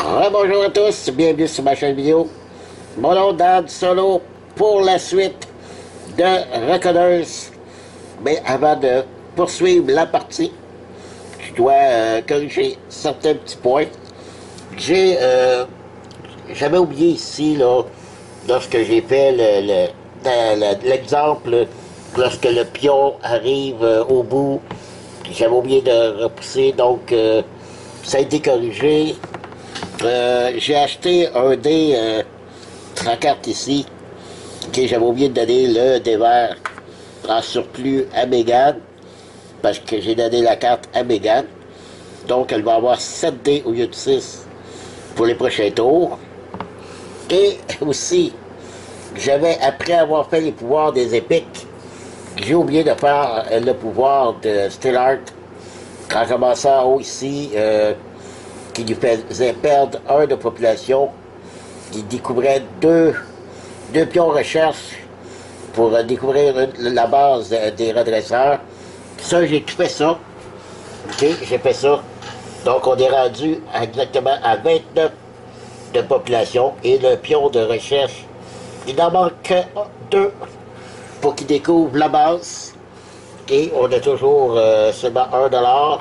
Bonjour à tous, bienvenue sur ma chaîne vidéo. Mon nom Dan Solo pour la suite de Reconners. Mais avant de poursuivre la partie, je dois corriger certains petits points. J'avais oublié ici, là, lorsque j'ai fait l'exemple, lorsque le pion arrive au bout, j'avais oublié de repousser, donc ça a été corrigé. J'ai acheté un dé 30 ici, que j'avais oublié de donner le dé vert en surplus à Megan, parce que j'ai donné la carte à Megan. Donc elle va avoir 7 dés au lieu de 6 pour les prochains tours. Et aussi, après avoir fait les pouvoirs des épiques, j'ai oublié de faire le pouvoir de Stellar en commençant en haut ici, qui lui faisait perdre 1 de population, qui découvrait deux pions recherche pour découvrir la base des redresseurs. Ça, j'ai tout fait ça. Ok, j'ai fait ça. Donc, on est rendu exactement à 29 de population. Et le pion de recherche, il en manque 2 pour qu'il découvre la base. Et on a toujours seulement $1.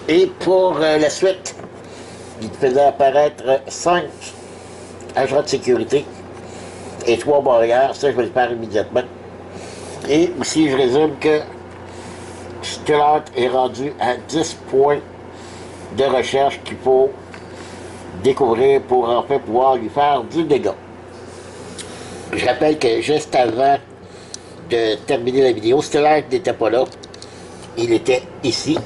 Et pour la suite, il faisait apparaître 5 agents de sécurité et 3 barrières. Ça, je vais le faire immédiatement. Et aussi, je résume que Stellar est rendu à 10 points de recherche qu'il faut découvrir pour en fait pouvoir lui faire du dégât. Je rappelle que juste avant de terminer la vidéo, Stellar n'était pas là. Il était ici.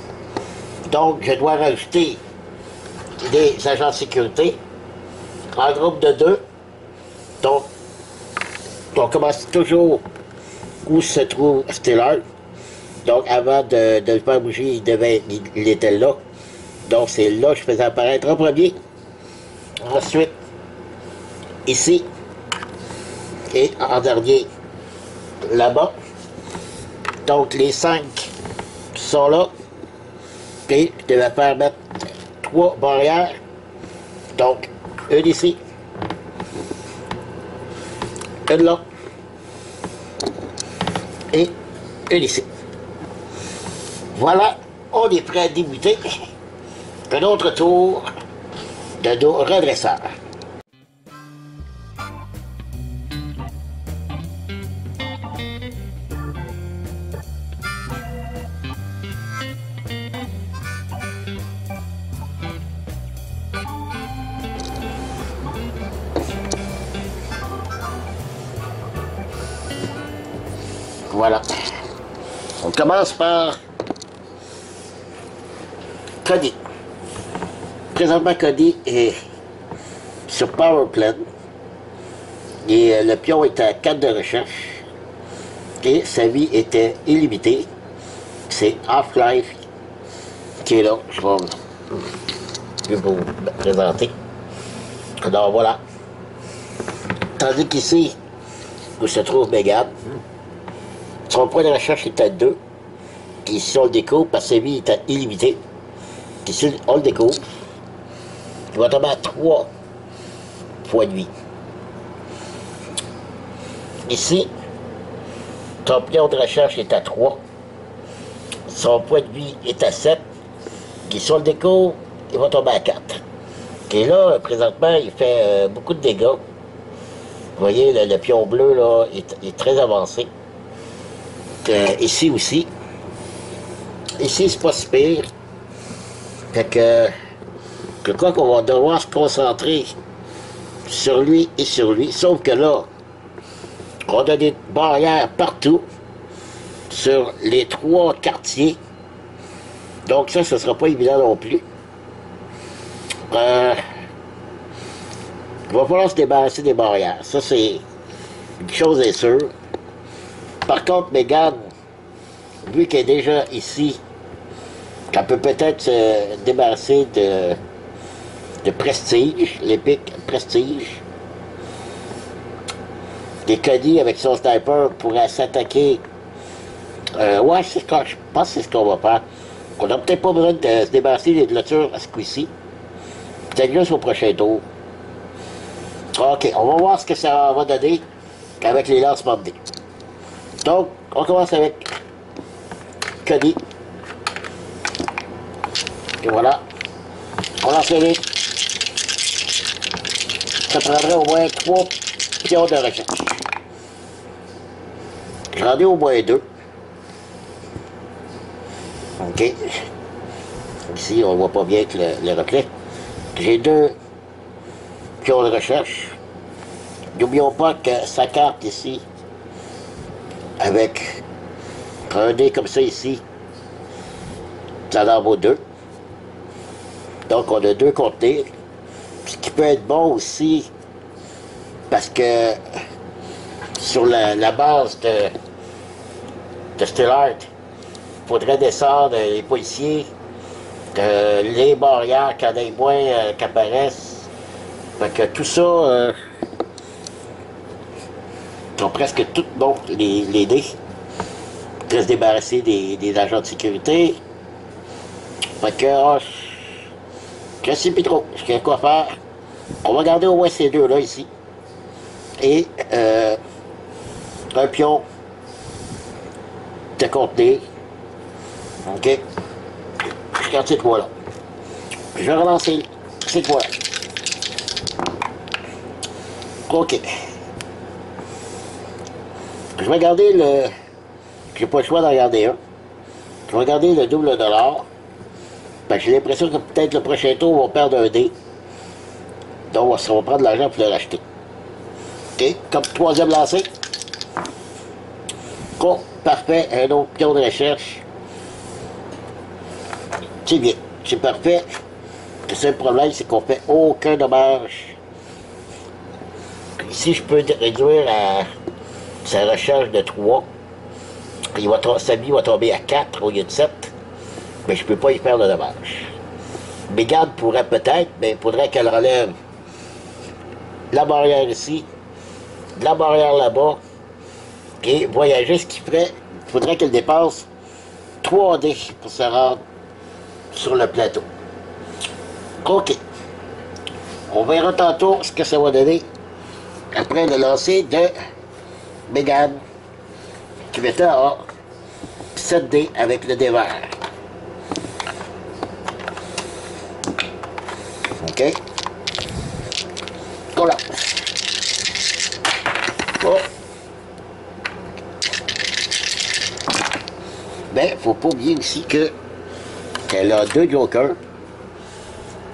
Donc, je dois rajouter des agents de sécurité en groupe de 2. Donc, on commence toujours où se trouve Stellar. Donc, avant de le faire bouger, il était là. Donc, c'est là que je faisais apparaître en premier. Ensuite, ici. Et en dernier, là-bas. Donc, les 5 sont là. Et je devais faire mettre 3 barrières. Donc, une ici. Une là. Et une ici. Voilà, on est prêt à débuter un autre tour de nos redresseurs. Voilà. On commence par Cody. Présentement, Cody est sur Power Plant. Et le pion est à 4 de recherche. Et sa vie était illimitée. C'est Half-Life qui est là. Je vais vous présenter. Alors voilà. Tandis qu'ici, où se trouve Megan, son point de recherche est à 2. Ici, on le découvre parce que sa vie est illimitée. Ici, on le découvre. Il va tomber à 3 points de vie. Ici, ton pion de recherche est à 3. Son point de vie est à 7. Ici, on le découvre, il va tomber à 4. Et là, présentement, il fait beaucoup de dégâts. Vous voyez, le pion bleu là, est très avancé. Ici aussi. Ici, c'est pas si pire. Fait que je crois qu'on va devoir se concentrer sur lui et sur lui. Sauf que là, on a des barrières partout sur les 3 quartiers. Donc ça, ce sera pas évident non plus. Il va falloir se débarrasser des barrières. Ça, c'est une chose est sûre. Par contre, Megan, vu qu'elle est déjà ici, elle peut peut-être se débarrasser de Prestige, l'épique Prestige. Et Cody, avec son sniper, pourrait s'attaquer. Ouais, je pense que c'est ce qu'on va faire. On n'a peut-être pas besoin de se débarrasser des clôtures à ce coup-ci. Peut-être juste au prochain tour. OK, on va voir ce que ça va donner avec les lancements de dés. Donc, on commence avec Cody. Et voilà. On lance le dé. Ça prendrait au moins 3 pions de recherche. J'en ai au moins 2. OK. Ici, on ne voit pas bien que le reflet. J'ai 2 pions de recherche. N'oublions pas que sa carte ici, avec un dé comme ça ici, ça en vaut 2. Donc on a 2 contenus. Ce qui peut être bon aussi, parce que sur la base de Stellar, il faudrait descendre les policiers, les barrières, qu'il y en ait moins qu'apparaissent. Fait que tout ça, sont presque toutes bons, les dés. Pour se débarrasser des agents de sécurité. Fait que, je sais plus trop ce qu'il y a quoi faire. On va garder au moins ces deux-là ici. Et un pion de contenu. OK. Je garde ces trois-là. Je vais relancer ces trois-là. OK. Je vais garder le... J'ai pas le choix d'en garder un. Je vais garder le double dollar. Ben, j'ai l'impression que peut-être le prochain tour, on va perdre un dé. Donc, on va prendre l'argent pour le racheter. OK. Comme troisième lancé. Cool. Parfait. Un autre pion de recherche. C'est bien. C'est parfait. Le seul problème, c'est qu'on fait aucun dommage. Ici, je peux réduire sa recherche de 3. Samy va tomber à 4 au lieu de 7. Mais je ne peux pas y faire de dommage. Mégane pourrait peut-être, mais il faudrait qu'elle relève la barrière ici, la barrière là-bas, et voyager, ce qui ferait, il faudrait qu'elle dépasse 3 dés pour se rendre sur le plateau. OK. On verra tantôt ce que ça va donner après le lancer de Mégane, qui mettait à 7 dés avec le dé vert. OK. Voilà. Oh. Mais faut pas oublier aussi qu'elle a 2 jokers.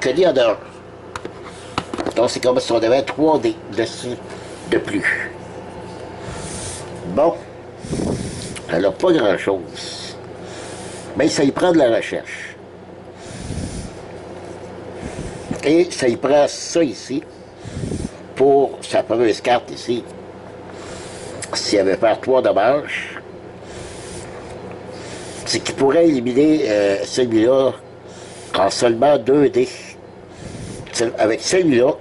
Cody en a 1. Donc c'est comme si on avait 3 dés dessus de plus. Bon. Elle n'a pas grand-chose. Mais ça y prend de la recherche. Et ça y prend ça ici, pour sa fameuse carte ici. Si elle veut faire 3 dommages, c'est qu'il pourrait éliminer celui-là en seulement 2 dés. Avec celui-là,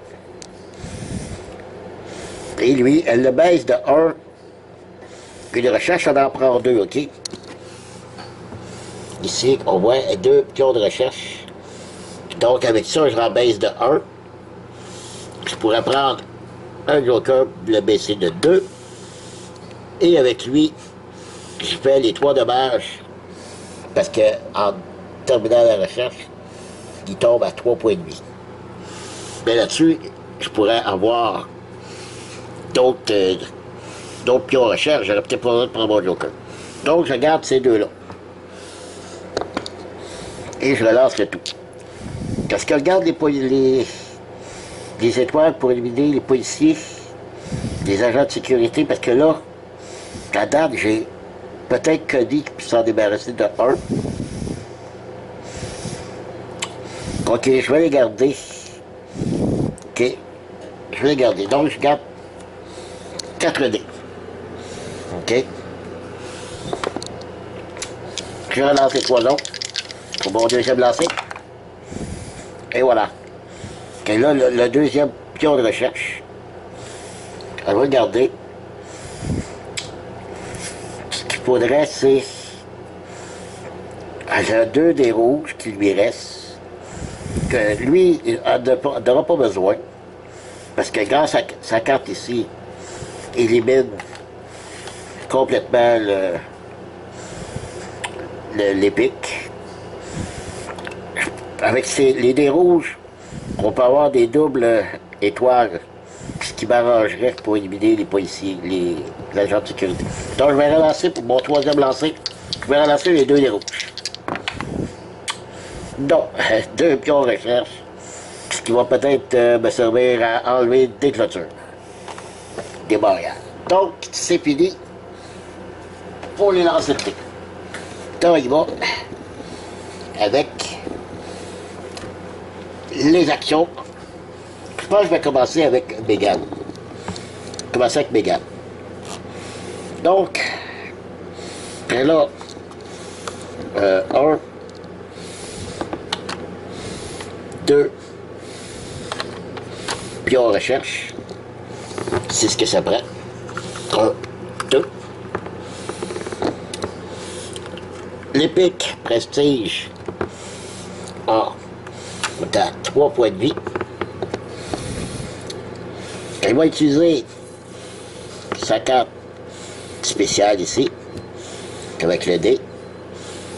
et lui, elle le baisse de 1. Une recherche, on en prend 2, OK? Ici, on voit 2 pions de recherche. Donc, avec ça, je rabaisse de 1. Je pourrais prendre un joker, le baisser de 2. Et avec lui, je fais les 3 dommages. Parce que en terminant la recherche, il tombe à 3,5 points. Mais là-dessus, je pourrais avoir d'autres pions de recherche. J'aurais peut-être pas besoin de prendre mon joker. Donc, je garde ces deux-là. Et je relance le tout. Est-ce qu'elle garde les étoiles pour éliminer les policiers, les agents de sécurité? Parce que là, à date, j'ai peut-être Cody qui peut s'en débarrasser de 1. OK, je vais les garder. OK, je vais les garder. Donc, je garde 4 dés. OK. Je relance les 3 autres pour mon deuxième lancer. Et voilà. Et là, le deuxième pion de recherche. Elle va le garder. Ce qu'il faudrait, c'est... Elle a 2 des rouges qui lui restent. que lui, il n'aura pas besoin. Parce que grâce à sa carte ici, il élimine complètement l'épique. Avec les dés rouges, on peut avoir des doubles étoiles, ce qui m'arrangerait pour éliminer les policiers, les agents de sécurité. Donc je vais relancer pour mon troisième lancer. Je vais relancer les deux dés rouges. Non, deux pions recherche, ce qui va peut-être me servir à enlever des clôtures, des barrières. Donc, c'est fini pour les lancers de dés. Donc, il va avec les actions. Je pense que je vais commencer avec Megan. Commencer avec Megan. Donc, elle a 1, 2, puis on recherche. C'est ce que ça prend. 1, 2. L'épique prestige a 3 points de vie. Elle va utiliser sa carte spéciale ici, avec le dé.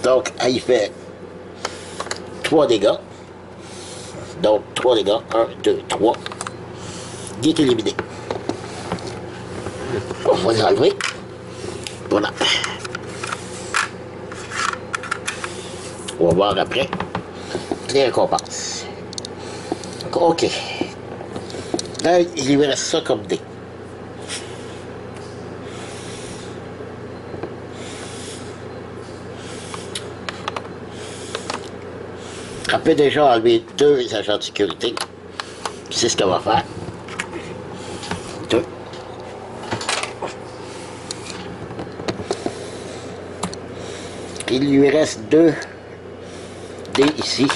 Donc, elle y fait 3 dégâts. Donc, 3 dégâts. 1, 2, 3. Il est éliminé. On va l'enlever. Voilà. On va voir après les récompenses. OK. Là, il lui reste ça comme dé. On peut déjà enlever 2 agents de sécurité. C'est ce qu'on va faire. 2. Il lui reste 2 dés ici.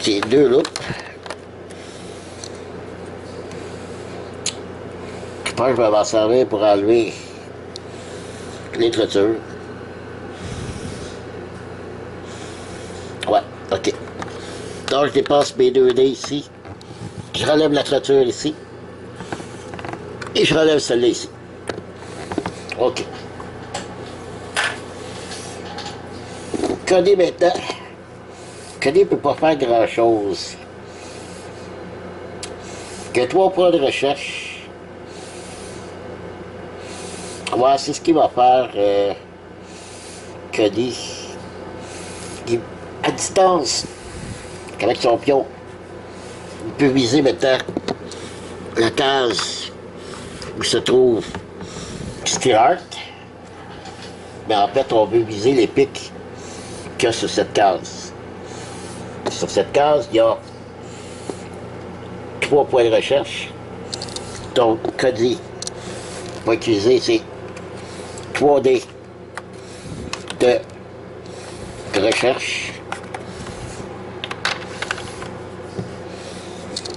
C'est 2 loupes. Je pense que je vais m'en servir pour enlever les clôtures. Ouais, ok. Donc je dépasse mes 2 dés ici. Je relève la clôture ici. Et je relève celle-là ici. Ok. Cody maintenant. Cody ne peut pas faire grand-chose. Que 3 points de recherche. Ouais, c'est ce qu'il va faire, Cody. À distance, avec son pion, il peut viser maintenant la case où se trouve Steelheart. Mais en fait, on veut viser les pics qu'il y a sur cette case. Sur cette case, il y a 3 points de recherche. Donc, Cody va utiliser ses 3 dés de recherche.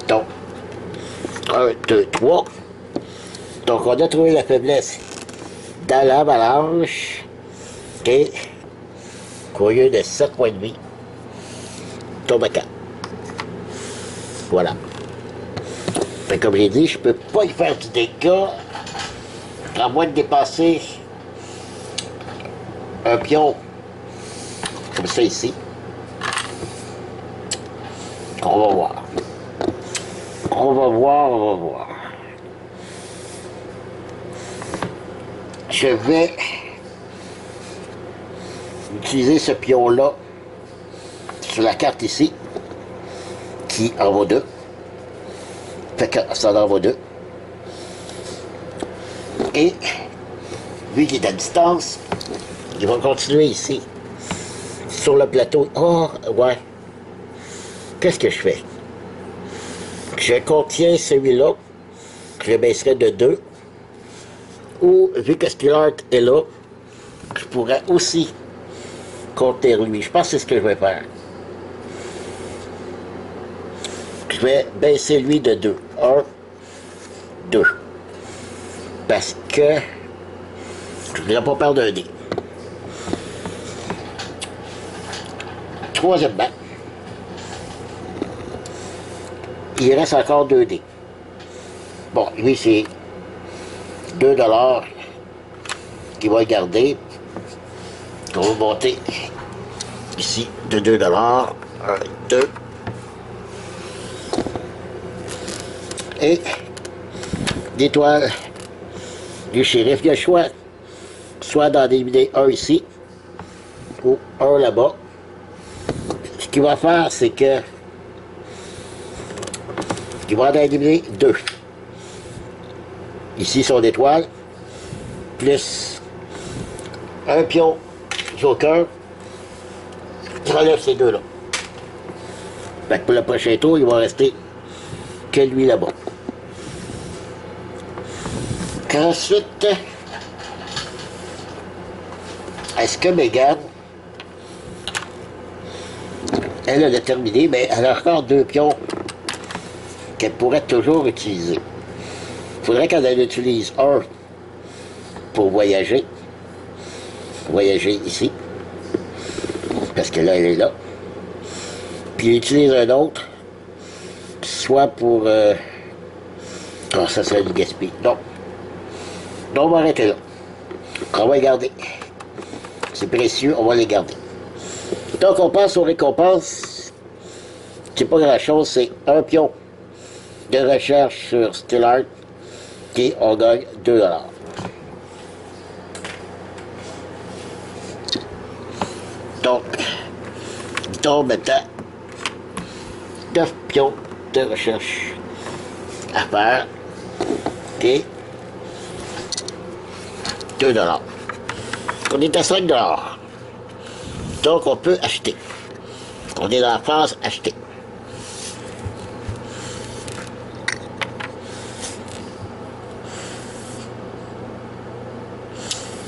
Donc, 1, 2, 3. Donc, on a trouvé la faiblesse dans l'avalanche. Et qu'au lieu de 7 points de vie, tombe à 4. Voilà. Mais comme j'ai dit, je peux pas y faire du dégât à moins de dépasser un pion comme ça ici. On va voir. On va voir, on va voir. Je vais utiliser ce pion-là sur la carte ici, qui en vaut 2. Fait que ça en vaut 2. Et, vu qu'il est à distance, il va continuer ici, sur le plateau. Oh, ouais. Qu'est-ce que je fais? Je contiens celui-là, je le baisserai de 2. Ou, vu que Steelheart est là, je pourrais aussi contenir lui. Je pense que c'est ce que je vais faire. Je vais baisser lui de 2. 1, 2. Parce que je ne voudrais pas perdre un dé. Troisièmement, il reste encore 2 dés. Bon, lui, c'est 2 $ qu'il va garder. On va monter ici de 2 $. 1, 2. Et l'étoile du shérif. Il y a le choix, soit d'en éliminer un ici, ou un là-bas. Ce qu'il va faire, c'est que il va en éliminer 2. Ici, son étoile, plus un pion joker, qui enlève ces deux-là. Pour le prochain tour, il va rester que lui là-bas. Ensuite, est-ce que Megan, elle a terminé, mais elle a encore 2 pions qu'elle pourrait toujours utiliser. Il faudrait qu'elle en utilise un pour voyager. Voyager ici. Parce que là, elle est là. Puis elle utilise un autre, soit pour... Oh, ça serait du gaspillage. Non. Donc, on va arrêter là. On va les garder. C'est précieux, on va les garder. Donc, on passe aux récompenses. C'est pas grand-chose, c'est un pion de recherche sur Stellar et on gagne 2 $. Donc, il tombe maintenant 9 pions de recherche à faire et 2 $. On est à 5 $. Donc, on peut acheter. On est dans la phase acheter.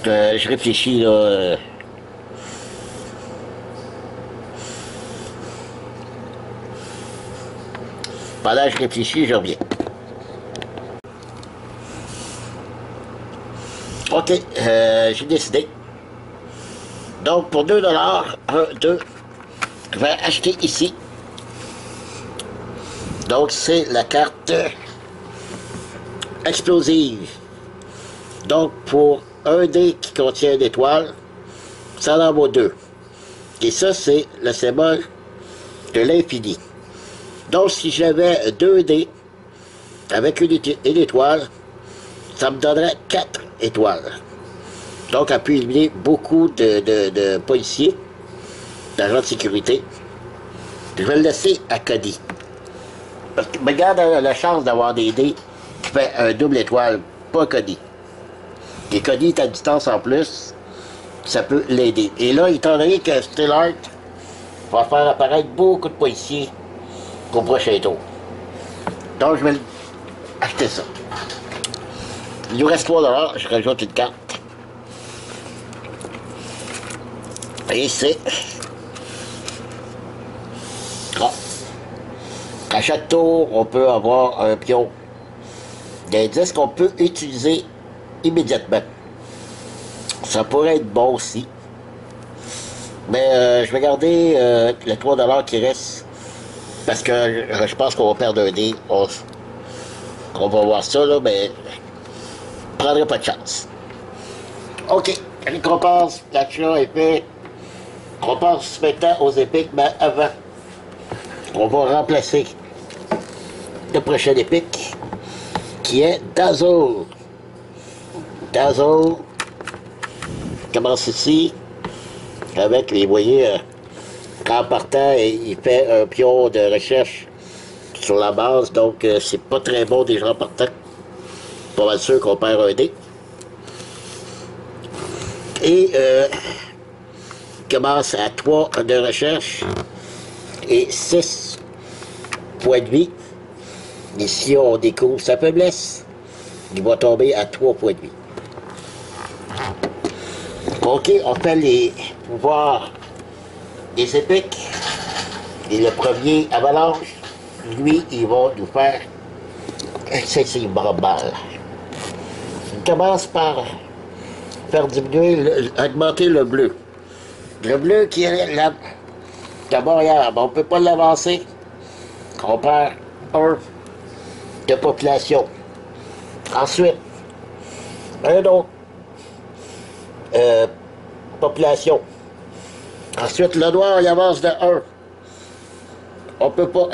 Je réfléchis là. Pendant que je réfléchis, je reviens. Ok, j'ai décidé. Donc pour 2 $, 1, 2, je vais acheter ici. Donc c'est la carte explosive. Donc pour un dé qui contient une étoile, ça en vaut 2. Et ça, c'est le symbole de l'infini. Donc si j'avais 2 dés avec une étoile, ça me donnerait 4 étoiles. Donc, elle peut éliminer beaucoup de policiers, d'agents de sécurité. Je vais le laisser à Cody. Parce que regarde la chance d'avoir des dés qui fait un double étoile, pas Cody. Et Cody est à distance en plus, ça peut l'aider. Et là, étant donné que Stellar va faire apparaître beaucoup de policiers au prochain tour. Donc, je vais acheter ça. Il nous reste 3 $, je rajoute une carte. Et c'est... Ah. À chaque tour, on peut avoir un pion d'indice qu'on peut utiliser immédiatement. Ça pourrait être bon aussi. Mais je vais garder les 3 $ qui restent. Parce que je pense qu'on va perdre un dé. On va voir ça, là, mais je prendrai pas de chance. Ok, récompense, l'achat est fait. On passe maintenant aux épiques, mais avant, on va remplacer le prochain épique, qui est Dazzle. Dazzle commence ici, avec, vous voyez, en partant, il fait un pion de recherche sur la base, donc c'est pas très bon déjà en partant. Pas mal sûr qu'on perd un dé. Et commence à 3 de recherche et 6 points de vie. Ici, on découvre sa faiblesse. Il va tomber à 3 points de vie. Ok, on fait les pouvoirs des épiques. Et le premier, avalanche, lui, il va nous faire excessive balle. Il commence par faire diminuer, augmenter le bleu. Le bleu qui est la barrière, on ne peut pas l'avancer. On perd 1 de population. Ensuite, un autre population. Ensuite, le noir, il avance de 1. On peut pas...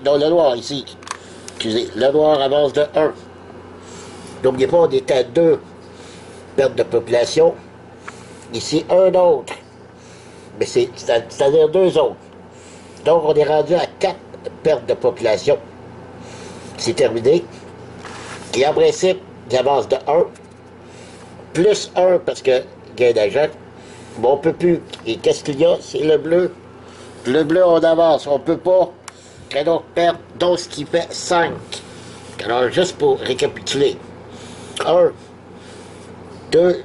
non, le noir, ici. Excusez, le noir avance de 1. N'oubliez pas, on était à 2 pertes de population. Ici, un autre. Mais c'est-à-dire 2 autres. Donc, on est rendu à 4 pertes de population. C'est terminé. Et en principe, il avance de 1. Plus 1 parce que gain d'agent. Bon, on peut plus. Et qu'est-ce qu'il y a? C'est le bleu. Le bleu, on avance. On peut pas. Et donc, perdre. Donc, ce qui fait 5. Alors, juste pour récapituler. 1, 2,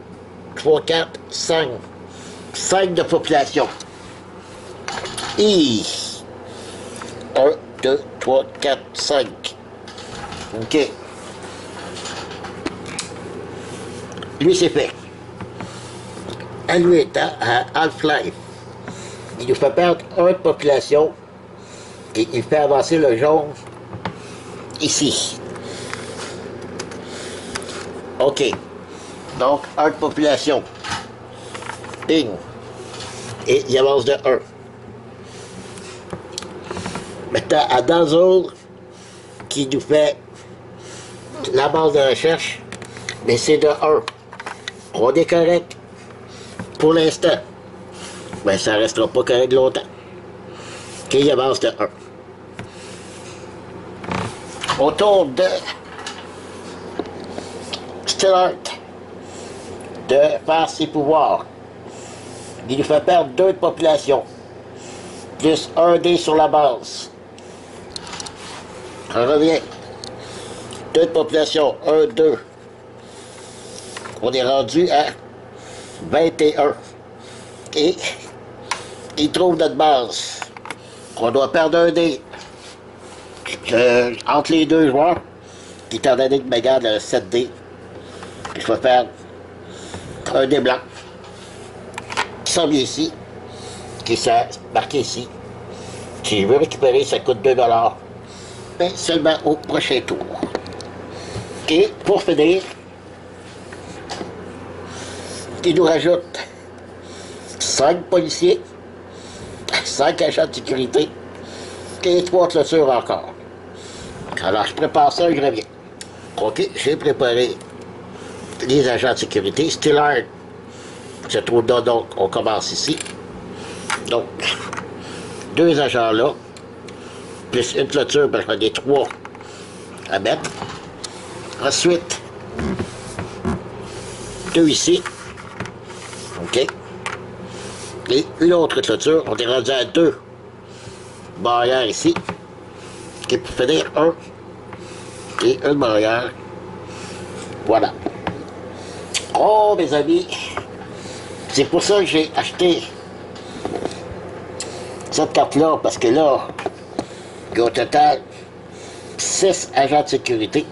3, 4, 5. 5 de population. Et 1, 2, 3, 4, 5. OK. Lui, c'est fait. À lui étant à Half-Life. Il nous fait perdre 1 de population et il fait avancer le jaune ici. OK. Donc, 1 de population. Bing. Et il avance de 1. Maintenant, à Dazzle, qui nous fait la base de recherche, mais c'est de 1. On est correct pour l'instant. Mais ça ne restera pas correct longtemps. OK, il avance de 1. Autour de Stillart de faire ses pouvoirs. Il nous fait perdre 2 de population. Plus 1 dé sur la base. On revient. 2 de population. 1, 2. On est rendu à 21. Et il trouve notre base. On doit perdre 1 dé. Entre les 2 joueurs, étant donné que Megan a 7 dés, je vais faire 1 dé blanc. Qui s'en vient ici. Qui s'est marqué ici. Si je veux récupérer, ça coûte 2 $. Mais seulement au prochain tour. Et pour finir, il nous rajoute 5 policiers, 5 agents de sécurité et 3 clôtures encore. Alors, je prépare ça et je reviens. OK, j'ai préparé les agents de sécurité. Stillard se trouve là, donc on commence ici. Donc, 2 agents là, plus une clôture, ben, j'en ai 3 à mettre. Ensuite, 2 ici. OK. Et une autre clôture. On est rendu à 2 barrières ici. OK, pour finir, 1 et une barrière. Voilà. Oh, mes amis, c'est pour ça que j'ai acheté cette carte-là, parce que là, il y a au total 6 agents de sécurité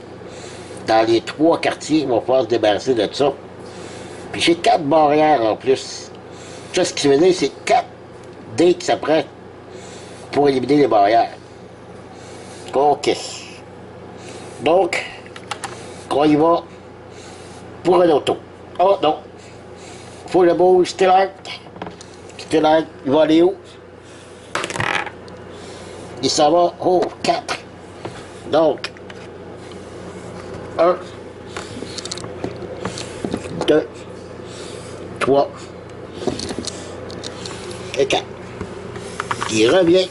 dans les 3 quartiers. On va pouvoir se débarrasser de ça. Puis j'ai 4 barrières en plus. Ça, ce qui veut dire, c'est 4 dés que ça prend pour éliminer les barrières. OK. Donc, on y va pour un auto. Oh non. Faut le bouge. Stillard. Stillard, il va aller où? Il s'en va au 4. Donc, 1, 2, 3 et 4. Il revient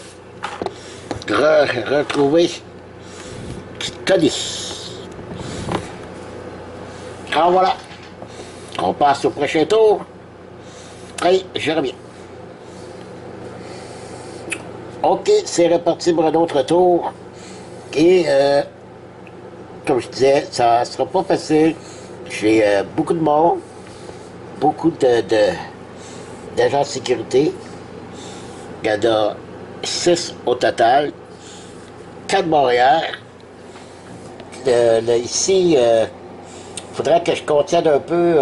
retrouver Tony. Alors voilà. On passe au prochain tour. Et je reviens. OK, c'est reparti pour un autre tour. Et, comme je disais, ça ne sera pas facile. J'ai beaucoup de monde, beaucoup d'agents de sécurité. Il y en a 6 au total. 4 barrières. Ici, il faudrait que je contienne un peu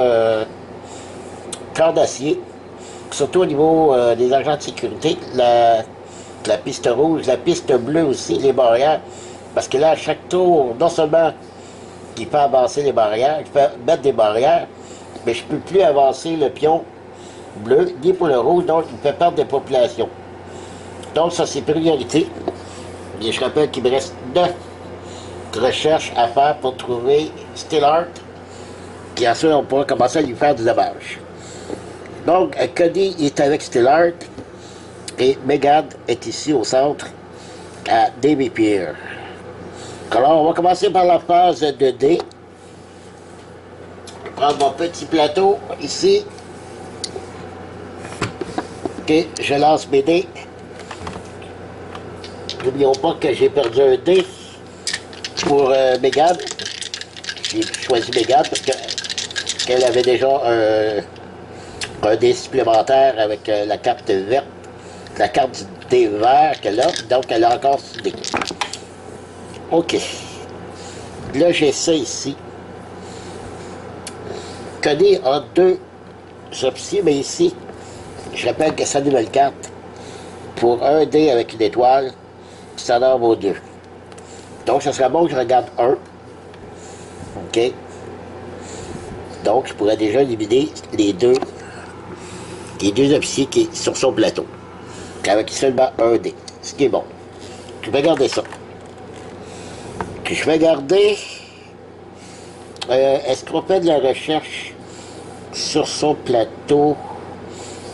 cœur d'acier. Surtout au niveau des agents de sécurité. La piste rouge, la piste bleue aussi, les barrières. Parce que là, à chaque tour, non seulement il fait avancer les barrières, il fait mettre des barrières, mais je ne peux plus avancer le pion bleu, ni pour le rouge, donc il me fait perdre des populations. Donc ça, c'est priorité. Et je rappelle qu'il me reste 9 recherches à faire pour trouver Steelheart, puis ensuite on pourra commencer à lui faire du dommage. Donc, Cody est avec Steelheart, et Megan est ici au centre, à Davy Pier. Alors, on va commencer par la phase de dés. Je vais prendre mon petit plateau ici. Ok, je lance mes dés. N'oublions pas que j'ai perdu un dé pour Megan. J'ai choisi Megan parce qu'elle avait déjà un dé supplémentaire avec la carte verte, la carte du dé vert qu'elle a, donc elle a encore ce dé. OK. Là, j'ai ça ici. Cody a 2 options, mais ici, je rappelle que ça nouvelle carte pour un dé avec une étoile, ça en vaut 2. Donc, ce serait bon que je regarde 1. OK. Donc, je pourrais déjà éliminer les deux officiers qui sont sur son plateau. Avec seulement un dé. Ce qui est bon. Je vais garder ça. Puis je vais garder... Est-ce qu'on fait de la recherche sur son plateau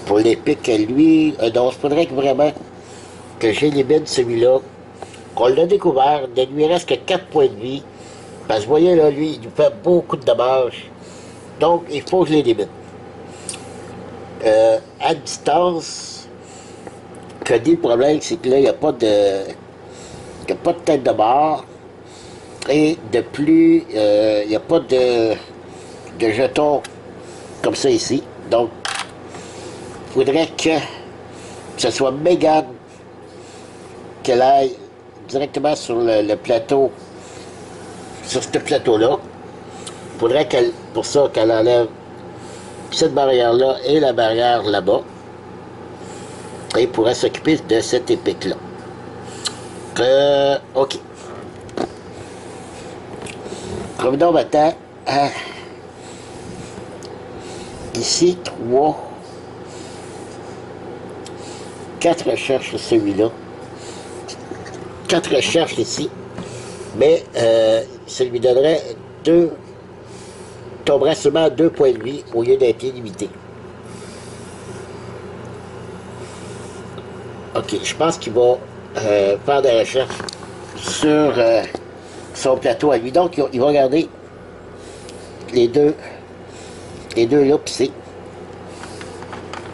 pour l'épique à lui? Donc, il faudrait que vraiment que j'élimine celui-là. Qu'on l'a découvert, il ne lui reste que 4 points de vie. Parce que vous voyez, là, lui, il nous fait beaucoup de dommages. Donc, il faut que je l'élimine. À distance, Cody, le problème, c'est que là, il n'y a pas de tête de mort. Et de plus, il n'y a pas de jetons comme ça ici. Donc, il faudrait que ce soit Megan qu'elle aille directement sur le plateau, sur ce plateau-là. Il faudrait qu'elle, pour ça, qu'elle enlève cette barrière-là et la barrière là-bas. Et pourrait s'occuper de cette épique-là. OK. Revenons maintenant à ici, 4 recherches sur celui-là. 4 recherches ici. Mais ça lui donnerait 2, tomberait seulement à 2 points de vie au lieu d'être illimité. OK, je pense qu'il va faire des recherches sur son plateau à lui. Donc, il va regarder les deux là ici.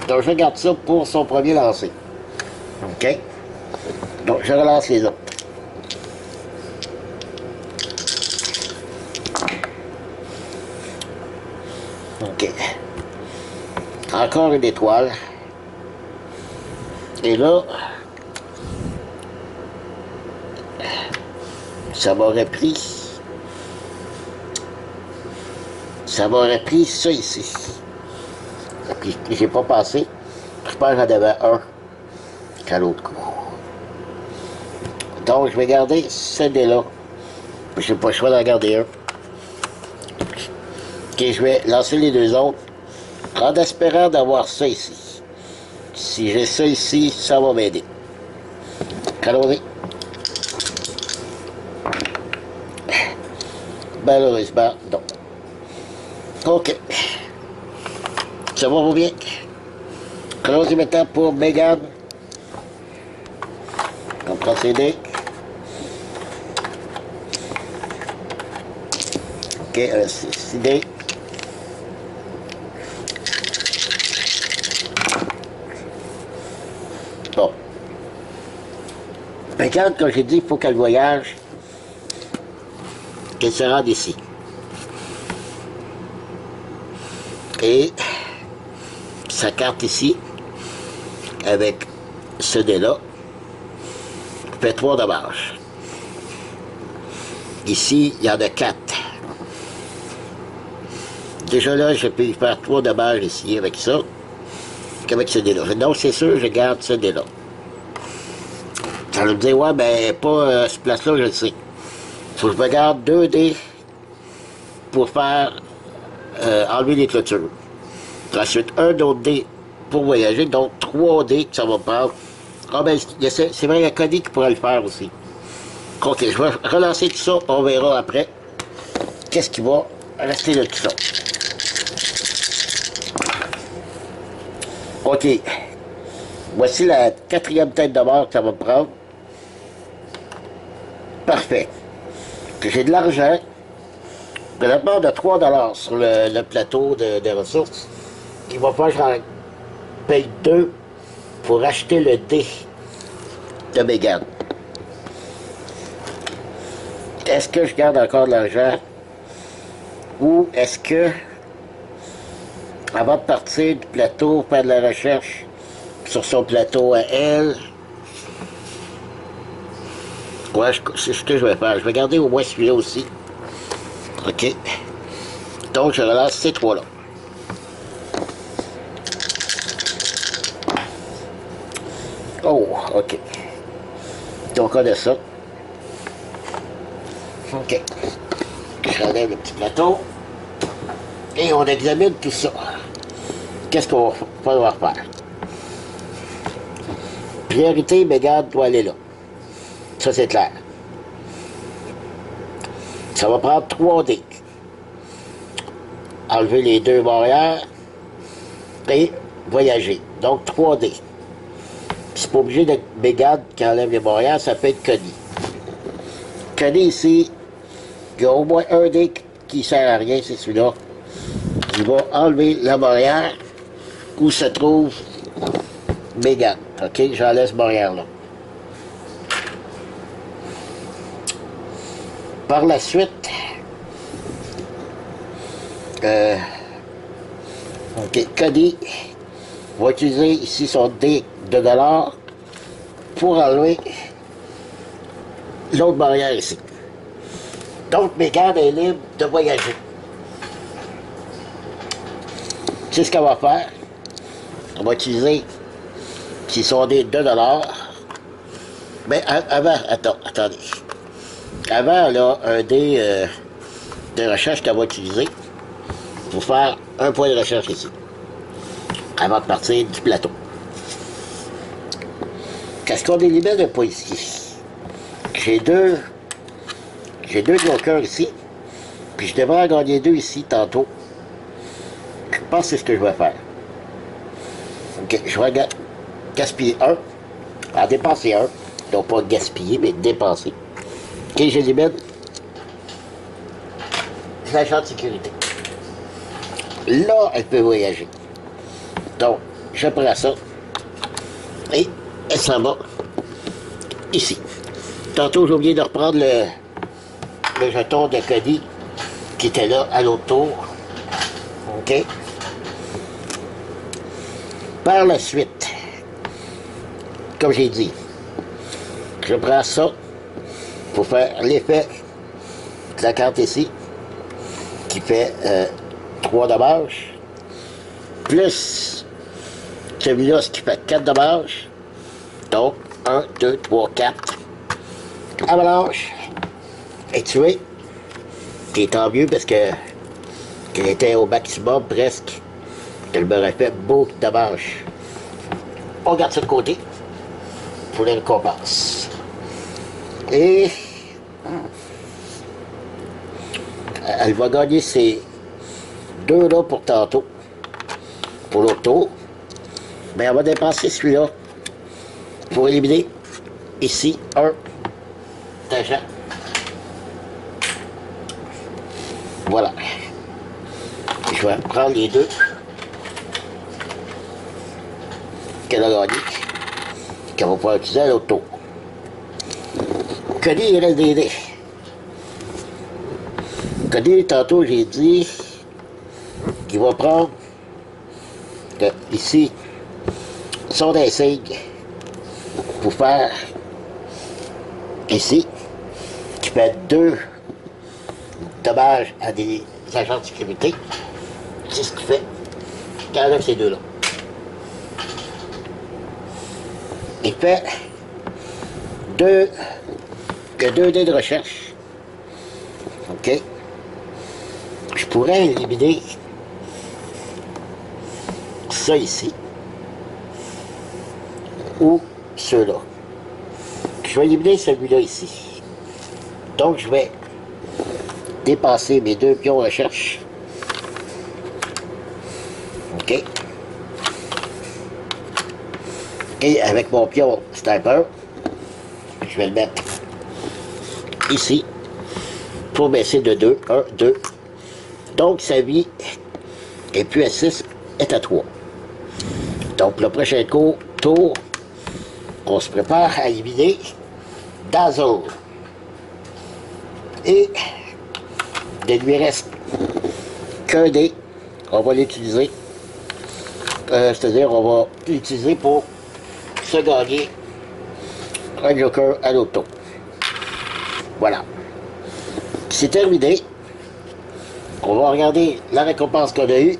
Donc, je regarde ça pour son premier lancer. OK? Donc, je relance les autres. OK. Encore une étoile. Et là, ça m'aurait pris ça ici. Puis j'ai pas passé. Je pense que j'en avais un qu'à l'autre coup. Donc je vais garder ce dé-là. J'ai pas le choix d'en garder un. Ok, je vais lancer les deux autres en espérant d'avoir ça ici. Si j'ai ça ici, ça va m'aider. Allons-y. Malheureusement, non. OK. Ça va bien. Allons-y maintenant pour Megan. Comme procédé. OK, c'est idée. Bon. Megan, comme j'ai dit, il faut qu'elle voyage. Qu'elle se rende ici. Et sa carte ici, avec ce dé-là, fait 3 dommages. Ici, il y en a 4. Déjà là, je peux y faire 3 dommages ici avec ça, qu'avec ce dé-là. Donc, c'est sûr, je garde ce dé-là. Elle me dit, ouais, ben, pas cette place-là, je le sais. Faut que je me garde 2 dés pour faire enlever les clôtures. Ensuite, un autre dé pour voyager, donc 3 dés que ça va prendre. Ah ben, c'est vrai, il y a Cody qui pourrait le faire aussi. Ok, je vais relancer tout ça, on verra après qu'est-ce qui va rester de tout ça. Ok, voici la 4e tête de mort que ça va me prendre. Parfait. J'ai de l'argent, présentement de 3 $ sur le plateau de ressources. Il va falloir que j'en paye 2 pour acheter le dé de Mégane. Est-ce que je garde encore de l'argent ou est-ce que, avant de partir du plateau, faire de la recherche sur son plateau à elle, ouais, c'est ce que je vais faire. Je vais garder au moins celui-là aussi. OK. Donc, je relance ces 3-là. Oh, OK. Donc, on a ça. OK. Je relève le petit plateau. Et on examine tout ça. Qu'est-ce qu'on va falloir faire? Priorité, Mégane doit aller là. Ça, c'est clair. Ça va prendre 3 dés. Enlever les 2 barrières et voyager. Donc, 3 dés. C'est pas obligé d'être Mégane qui enlève les barrières, ça peut être Cody. Cody ici, il y a au moins un dé qui sert à rien, c'est celui-là. Il va enlever la barrière où se trouve Mégane. OK, j'enlève cette barrière-là. Par la suite, OK, Cody va utiliser ici son dé de dollars pour enlever l'autre barrière ici. Donc, Mégane est libre de voyager. C'est ce qu'elle va faire. On va utiliser son dé de $. Mais avant, attendez. Avant, elle a un dé de recherche qu'elle va utiliser pour faire un point de recherche ici. Avant de partir du plateau. Qu'est-ce qu'on élimine de pas ici? J'ai deux jokers ici. Puis je devrais en gagner 2 ici tantôt. Je pense que c'est ce que je vais faire. Ok, je vais gaspiller 1. En dépenser 1. Donc pas gaspiller, mais dépenser. Ok, j'élimine l'agent de sécurité. Là, elle peut voyager. Donc, je prends ça. Et elle s'en va ici. Tantôt, j'ai oublié de reprendre le jeton de Cody qui était là à l'autre tour. OK? Par la suite, comme j'ai dit, je prends ça pour faire l'effet de la carte ici, qui fait 3 dommages, plus celui-là, ce qui fait 4 dommages. Donc, 1, 2, 3, 4. Avalanche est tué. Et tant mieux parce que qu'elle était au maximum presque. Elle m'aurait fait beaucoup de dommages. On garde ça de côté pour les récompenses. Et elle va gagner ces 2-là pour tantôt, pour l'autre tour. Mais elle va dépenser celui-là pour éliminer ici un d'agent. Voilà. Je vais prendre les 2 qu'elle a gagné, qu'elle va pouvoir utiliser à l'autre tour. Cody, il reste des dés. Cody, tantôt, j'ai dit qu'il va prendre ici son insigne pour faire ici, qui fait 2 dommages à des agents de sécurité. C'est ce qui fait qu'il enlève ces 2-là. Il fait deux, que 2 dés de recherche. OK. Je pourrais éliminer ça ici. Ou ceux-là. Je vais éliminer celui-là ici. Donc, je vais dépasser mes 2 pions recherche. OK. Et avec mon pion sniper, je vais le mettre ici pour baisser de 2. 1, 2. Donc, sa vie est plus à 6, est à 3. Donc, le prochain tour, on se prépare à éliminer Dazzle. Et il ne lui reste qu'un dé. On va l'utiliser. C'est-à-dire, on va l'utiliser pour se gagner un joker à l'auto. Voilà. C'est terminé. On va regarder la récompense qu'on a eue.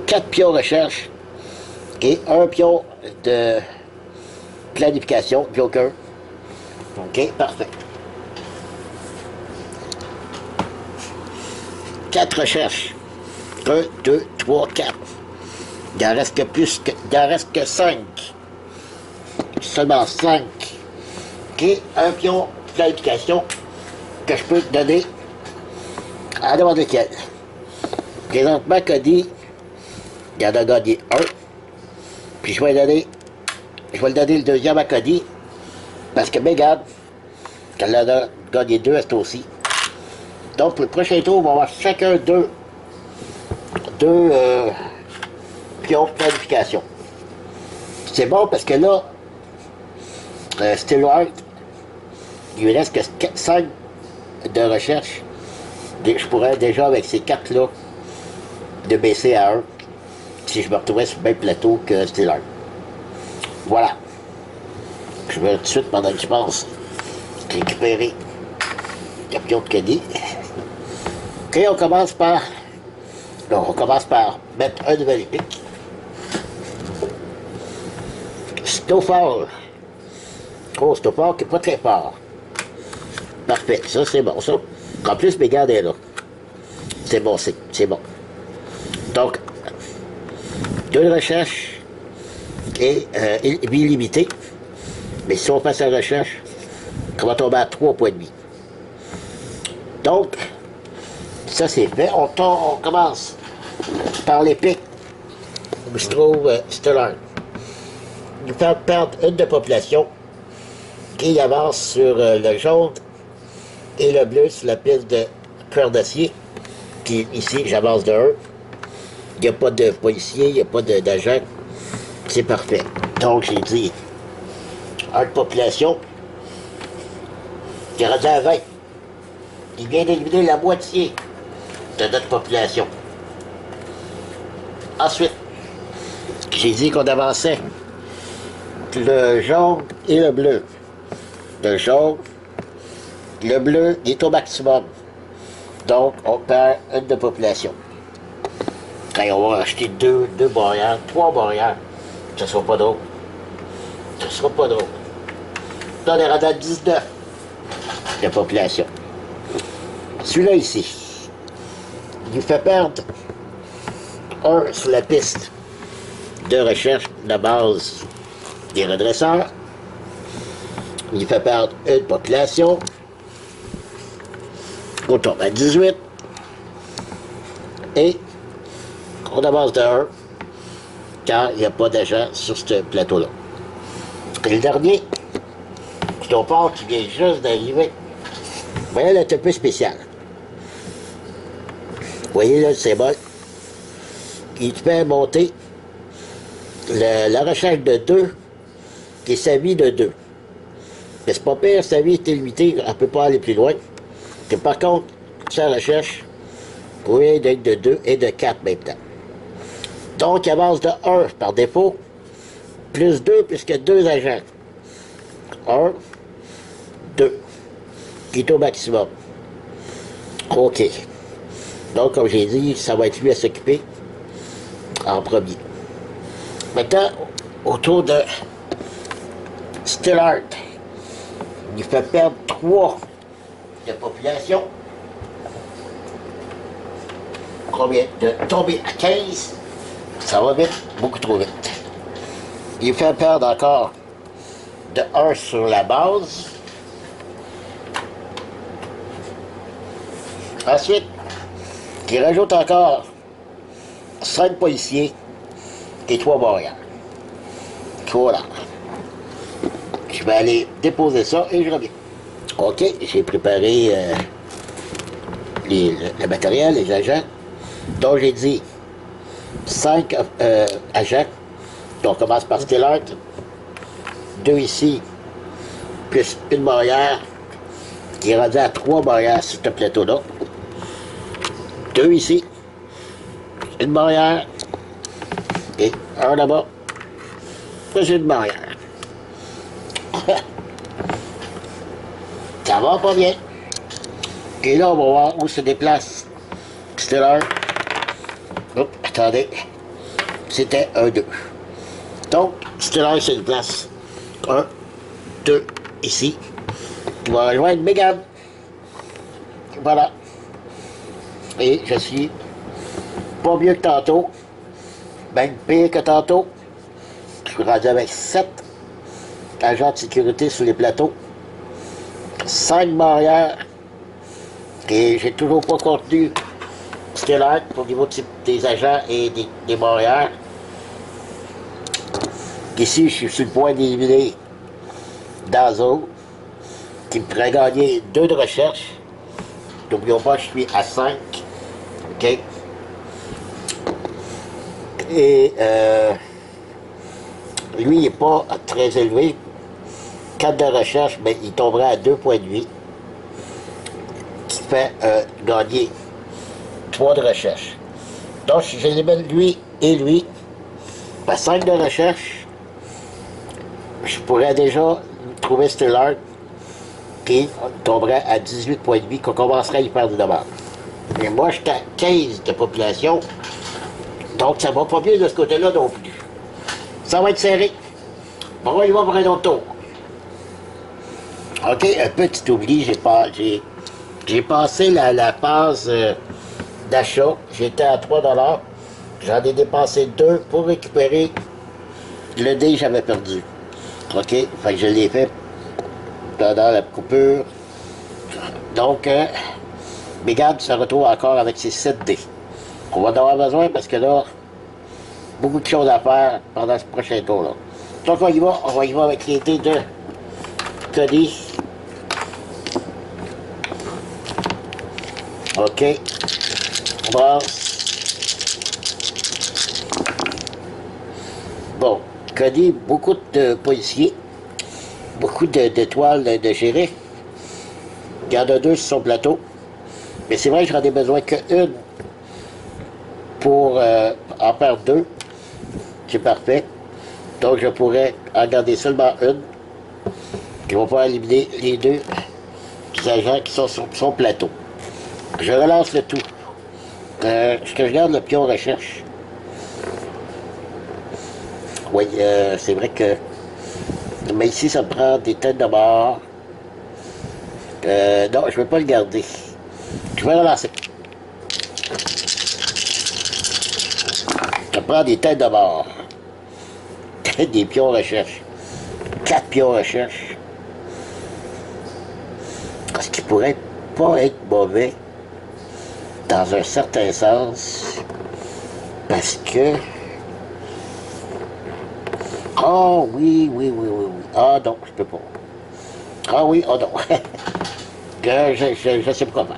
4 pions recherche et 1 pion de planification, joker. OK, parfait. 4 recherches. 1, 2, 3, 4. Il en reste que plus que. Il en reste que 5. Seulement 5. OK, un pion de planification que je peux te donner à n'importe lequel. Présentement, Cody, il en a gagné 1. Puis je vais le donner le deuxième à Cody. Parce que Megan, elle en a gagné 2 à ce tour-ci. Donc pour le prochain tour, on va avoir chacun deux pions de planification. C'est bon parce que là, Steelheart, il lui reste que 5 de recherche. Je pourrais déjà avec ces 4-là de baisser à 1 si je me retrouvais sur le même plateau que Steelheart. Voilà. Je vais tout de suite, pendant que je pense, récupérer le pion de Cody. OK, on commence par mettre un nouvel épique. Snowfall. Oh, Snowfall qui n'est pas très fort. Parfait, ça c'est bon, ça. En plus, mes gardes est là. C'est bon, c'est bon. Donc, 2 de recherche et illimité. Mais si on passe à la recherche, on va tomber à 3 points de vie. Donc, ça c'est fait. On commence par l'épique où se trouve Stellar. Il fait perdre 1 de population qui avance sur le jaune et le bleu sur la piste de cœur d'acier. Qui ici, j'avance de 1. Il n'y a pas de policier, il n'y a pas d'agent. C'est parfait. Donc, j'ai dit 1 de population qui est rendu à 20. Il vient d'éliminer la moitié de notre population. Ensuite, j'ai dit qu'on avançait le jaune et le bleu. Le jaune, le bleu est au maximum. Donc, on perd 1 de population. Quand on va acheter 2 barrières, 3 barrières, ce ne sera pas drôle. Ce ne sera pas drôle. Là, on est rendu à 19 de population. Celui-là ici, il nous fait perdre 1 sur la piste de recherche de base des redresseurs. Il fait perdre 1 population. On tombe à 18. Et on avance de 1 car il n'y a pas d'agent sur ce plateau-là. Et le dernier, Snowfall qui vient juste d'arriver. Vous voyez, là, c'est un peu spécial. Vous voyez, là, le symbole. Il fait monter la recherche de 2 qui est sa vie de 2. Mais c'est pas pire, sa vie est limitée, on ne peut pas aller plus loin. Et par contre, sa recherche pourrait être de 2 et de 4 maintenant. Donc, il avance de 1 par défaut, plus 2 puisque 2 agents. 1, 2, qui est au maximum. OK. Donc, comme j'ai dit, ça va être lui à s'occuper en premier. Maintenant, autour de Stillard, il fait perdre 3 de population. Combien de tomber à 15, ça va vite, beaucoup trop vite. Il fait perdre encore de 1 sur la base. Ensuite, il rajoute encore 5 policiers et 3 barrières. Voilà. Je vais aller déposer ça et je reviens. OK, j'ai préparé le matériel, les agents. Donc j'ai dit 5 agents. Donc on commence par Stillard. 2 ici, plus une barrière qui est rendue à 3 barrières sur ce plateau-là. 2 ici, une barrière et un là-bas, plus une barrière. Ça va pas bien. Et là, on va voir où se déplace Stillard. Oups, attendez. C'était 1, 2. Donc, Stillard se déplace 1, 2, ici. Il va rejoindre Megan. Voilà. Et je suis pas mieux que tantôt. Même pire que tantôt. Je suis rendu avec 7 agents de sécurité sur les plateaux. 5 barrières. Et j'ai toujours pas contenu Stillard au niveau des agents et des barrières. Ici, je suis sur le point d'éliminer Dazo, qui me ferait gagner 2 de recherche. N'oublions pas, je suis à 5. OK? Et lui, il n'est pas très élevé. 4 de recherche, mais il tomberait à 2,8. Qui fait gagner 3 de recherche. Donc, si j'élimine lui et lui, à 5 de recherche, je pourrais déjà trouver Stillard qui tomberait à 18,8 qu'on commencerait à y faire du demande. Mais moi, j'étais à 15 de population, donc ça va pas bien de ce côté-là non plus. Ça va être serré. Bon, on y va pour un autre tour. OK, un petit oubli, j'ai passé la phase d'achat. J'étais à 3 $. J'en ai dépensé 2 pour récupérer le dé que j'avais perdu. OK, fait que je l'ai fait pendant la coupure. Donc, Megan se retrouve encore avec ses 7 dés. On va en avoir besoin parce que là, beaucoup de choses à faire pendant ce prochain tour-là. Donc, on va y va avec les dés de Cody. OK. On brasse. Bon, Cody, beaucoup de policiers, beaucoup d'étoiles de shérif. Il y en a 2 sur son plateau. Mais c'est vrai que j'en ai besoin qu'une pour en perdre 2. C'est parfait. Donc je pourrais en garder seulement une. Qui va pouvoir éliminer les 2 agents qui sont sur son plateau. Je relance le tout. Est-ce que je garde le pion recherche? Oui, c'est vrai que... Mais ici, ça me prend des têtes de mort. Non, je ne vais pas le garder. Je vais relancer. Ça prend des têtes de mort. Des pions recherche. 4 pions recherche. Ce qui pourrait pas être mauvais dans un certain sens. Parce que... Oh oui. Ah non, je peux pas. Ah oui, oh non. Je sais pas comment.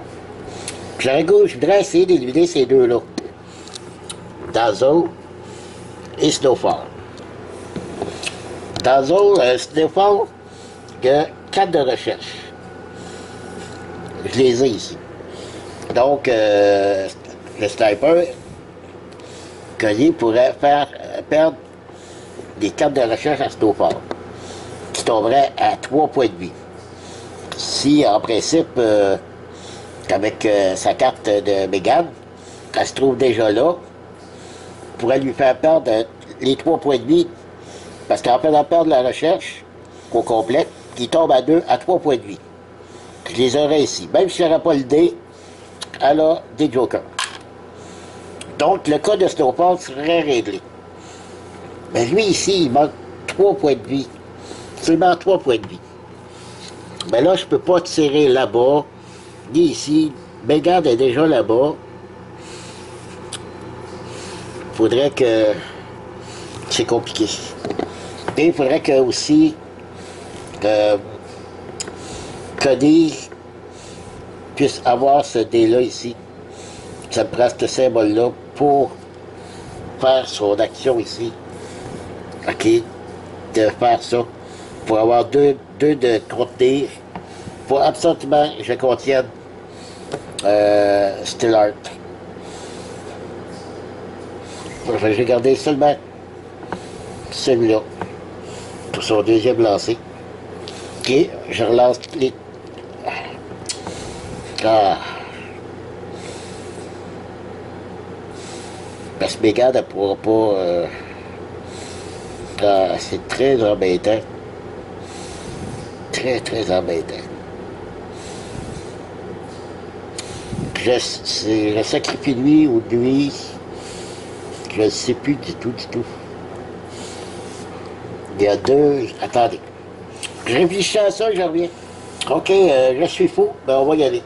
Je voudrais essayer d'éliminer ces 2-là. Dazzle et Snowfall. Dazzle, Snowfall, il y a 4 de recherche. Je les ai ici. Donc, le sniper, Collier pourrait faire perdre des 4 de recherche à Snowfall, qui tomberait à 3 points de vie. Si, en principe, avec sa carte de Megan, elle se trouve déjà là, pourrait lui faire perdre les 3 points de vie, parce qu'en faisant perdre la recherche, au complet, qui tombe à 2 à 3 points de vie. Je les aurais ici. Même si j'aurais pas le dé, elle a des jokers. Donc, le cas de Snowfall serait réglé. Mais lui, ici, il manque 3 points de vie. Seulement 3 points de vie. Mais là, je peux pas tirer là-bas, ni ici. Mégane est déjà là-bas. Faudrait que... C'est compliqué. Et il faudrait que aussi... Cody puisse avoir ce dé-là ici. Ça me prend ce symbole-là pour faire son action ici. OK? De faire ça. Pour avoir deux de contenir. Pour absolument je contienne Still Art. J'ai gardé seulement celui-là pour son deuxième lancer. OK, je relance les... Ah. Parce que Mégane ne pourra pas... Ah, c'est très embêtant. Très, très embêtant. Je sacrifie lui ou lui. Je ne sais plus du tout, du tout. Il y a deux... Attendez. Je réfléchis à ça, je reviens. OK, je suis fou, ben on va y aller.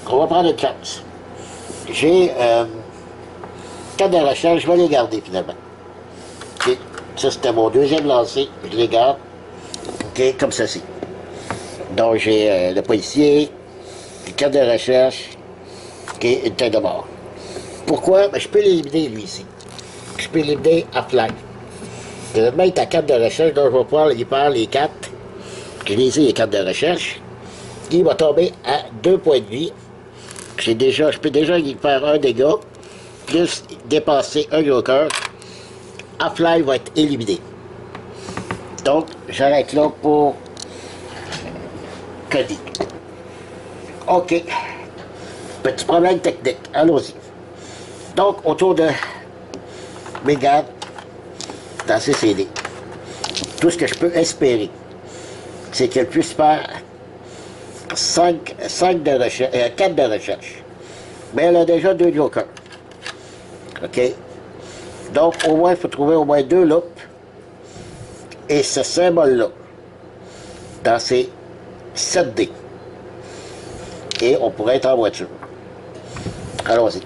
On va prendre une chance. J'ai 4 de recherche, je vais les garder finalement. OK, ça c'était mon deuxième lancé, je les garde. OK, comme ceci. Donc j'ai le policier, les 4 de recherche, OK, une tête de mort. Pourquoi? Ben, je peux l'éliminer lui ici. Je peux l'éliminer à flag. Je vais mettre à 4 de recherche, donc je vais pouvoir y faire les 4. Je les ai les 4 de recherche. Il va tomber à 2 points de vie. Je peux déjà y faire un dégât, plus dépasser un joker. Half-Life va être éliminé. Donc, j'arrête là pour Cody. OK. Petit problème technique. Allons-y. Donc, autour de Mégane, dans CCD, tout ce que je peux espérer, c'est qu'elle puisse faire 4 de recherche. Mais elle a déjà 2 jokers. OK? Donc, au moins, il faut trouver au moins 2 loops. Et ce symbole-là, dans ces 7 dés. Et on pourrait être en voiture. Allons-y.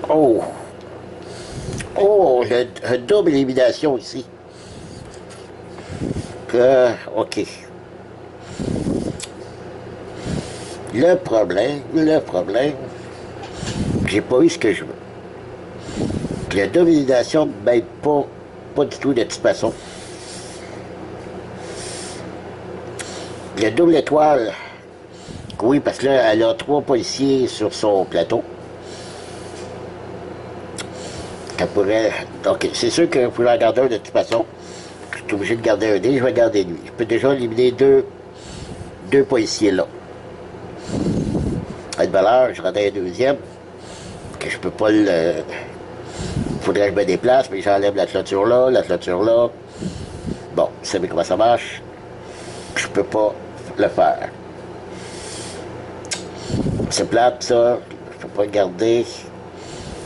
Oh! Oh, une double élimination ici. OK. Le problème, j'ai pas eu ce que je veux. La double élimination ne m'aide pas du tout de toute façon. La double étoile, oui, parce que là, elle a 3 policiers sur son plateau. Elle pourrait... Donc, c'est sûr que pour la garder un de toute façon, je suis obligé de garder un dé, je vais garder lui. Je peux déjà éliminer deux policiers là. À une valeur, je rendais un deuxième, que je peux pas le... Faudrait que je me déplace, mais j'enlève la clôture là. Bon, vous savez comment ça marche. Je peux pas le faire. C'est plate, ça. Je peux pas le garder.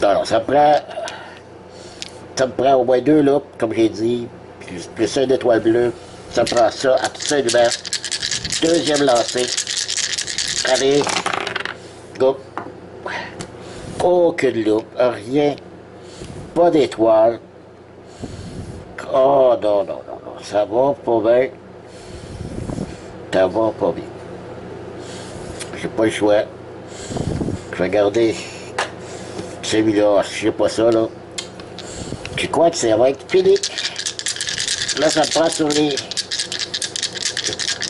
Non, ça me prend au moins 2 loops, comme j'ai dit, plus une étoile bleue. Ça me prend ça absolument. Deuxième lancé. Allez. Go. Aucune loupe. Rien. Pas d'étoile. Oh non. Ça va pas bien. Ça va pas bien. J'ai pas le choix. Je vais garder celui-là. Je sais pas ça, là. Je crois que ça va être fini. Là, ça me prend sur les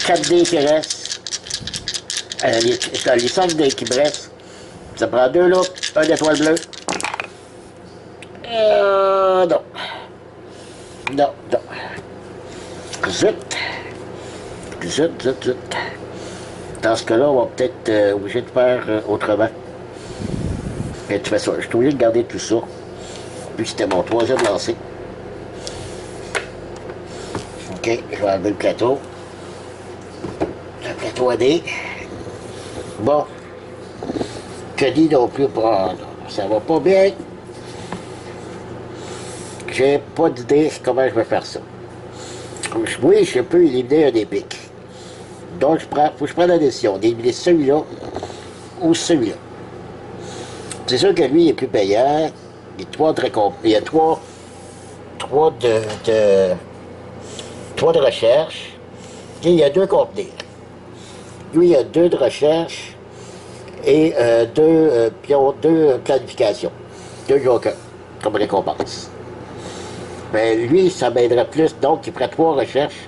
4 dés qui restent. Les 5 dés qui me restent. Ça prend 2 loops, 1 étoile bleue. Non. Zut. Dans ce cas-là, on va peut-être obligé de faire autrement. Mais de toute façon, je suis obligé de garder tout ça. Puis c'était mon troisième lancer. OK, je vais enlever le plateau. Le plateau AD. Bon. Cody non plus prendre. Ça va pas bien. J'ai pas d'idée comment je vais faire ça. Oui, je peux éliminer un des pics. Donc, faut que je prenne la décision d'éliminer celui-là ou celui-là. C'est sûr que lui, il est plus payant. Il y a trois de recherche. Et il y a 2 contenus. Lui, il y a 2 de recherche et 2 planifications. 2 jokers comme récompense. Mais lui, ça m'aiderait plus. Donc, il ferait 3 recherches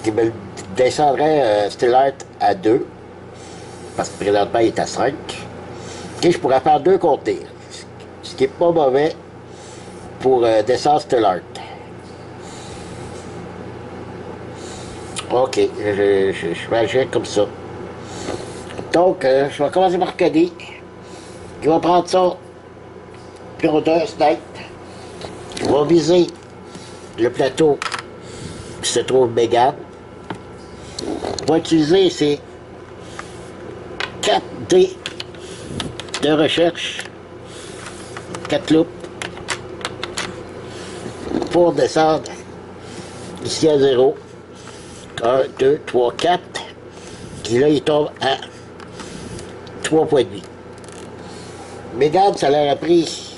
qui me descendrait Stellar à 2. Parce que présentement, il est à 5. Et je pourrais faire 2 contenus. Ce qui n'est pas mauvais pour descendre Stellar. OK, je vais agir comme ça. Donc, je vais commencer par Cody. Il va prendre ça. Puis on a un snipe. Je vais viser le plateau qui se trouve Megan. On va utiliser ces 4 dés de recherche, 4 loupes, pour descendre ici à 0. 1, 2, 3, 4. Et là, il tombe à 3 points de vie. Megan, ça leur a pris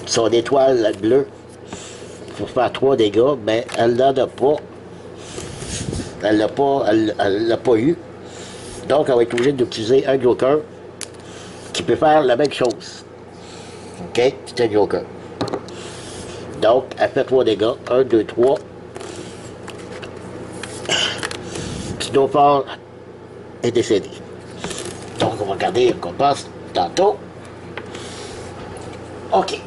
son étoile bleue pour faire 3 dégâts, mais elle n'en a pas. Elle l'a pas eu. Donc, elle va être obligée d'utiliser un joker qui peut faire la même chose. OK? C'est un joker. Donc, elle fait 3 dégâts. 1, 2, 3. Snowfall est décédé. Donc, on va regarder qu'on passe tantôt. OK.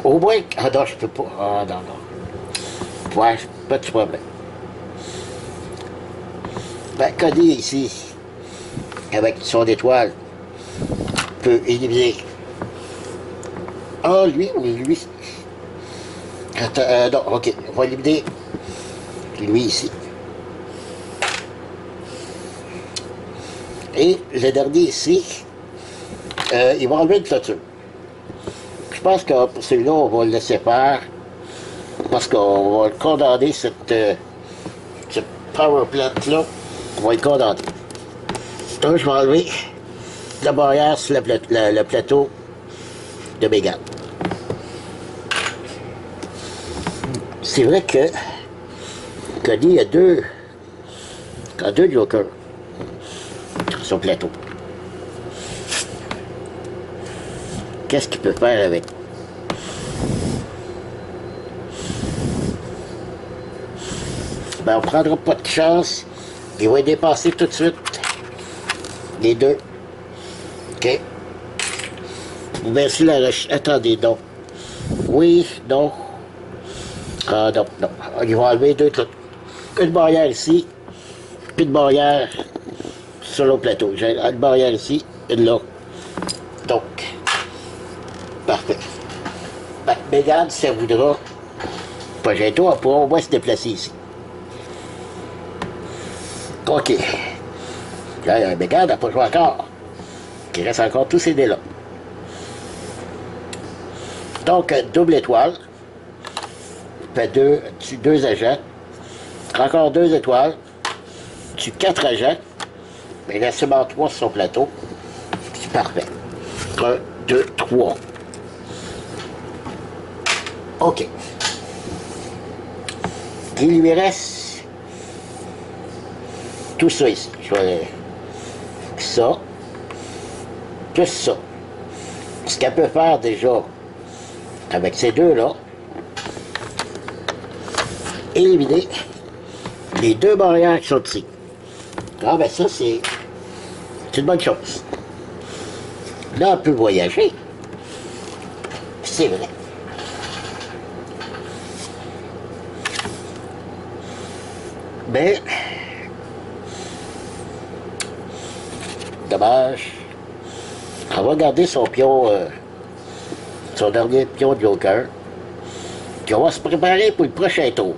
Au moins... Ah non, je peux pas. Ah non, non. Ouais, pas de problème. Ben, Cody, ici, avec son étoile, peut éliminer. Ah, lui ou lui? Attends, non, OK. On va éliminer lui ici. Et le dernier ici, il va enlever une clôture. Je pense que pour celui-là, on va le laisser faire. Parce qu'on va condamner ce power plant-là. On va le condamner. Donc, je vais enlever la barrière sur le plateau de Megan. C'est vrai que Cody a deux jokers sur son plateau. Qu'est-ce qu'il peut faire avec? Ben, on prendra pas de chance. Il va dépasser tout de suite les deux. OK. Merci la recherche. Attendez, non. Oui, non. Ah, non, non. Il va enlever deux trucs. Une barrière ici, puis une barrière sur le plateau. J'ai une barrière ici, une là. Donc, parfait. Ben, Megan, si elle voudra, pas gêne-toi, elle pourra au moins se déplacer ici. OK. Là, Megan n'a pas joué encore. Il reste encore tous ces dés-là. Donc, double étoile. Fait deux agents. Encore 2 étoiles. Tu 4 agents. Mais il reste seulement 3 sur son plateau. C'est parfait. 1, 2, 3. OK. Il lui reste tout ça ici. Je vais ça. Plus ça. Ce qu'elle peut faire déjà avec ces deux-là, éliminer les 2 barrières qui sont ici. Ah ben ça, c'est une bonne chose. Là, on peut voyager. C'est vrai. Mais Dommage. On va garder son pion, son dernier pion joker. Puis on va se préparer pour le prochain tour.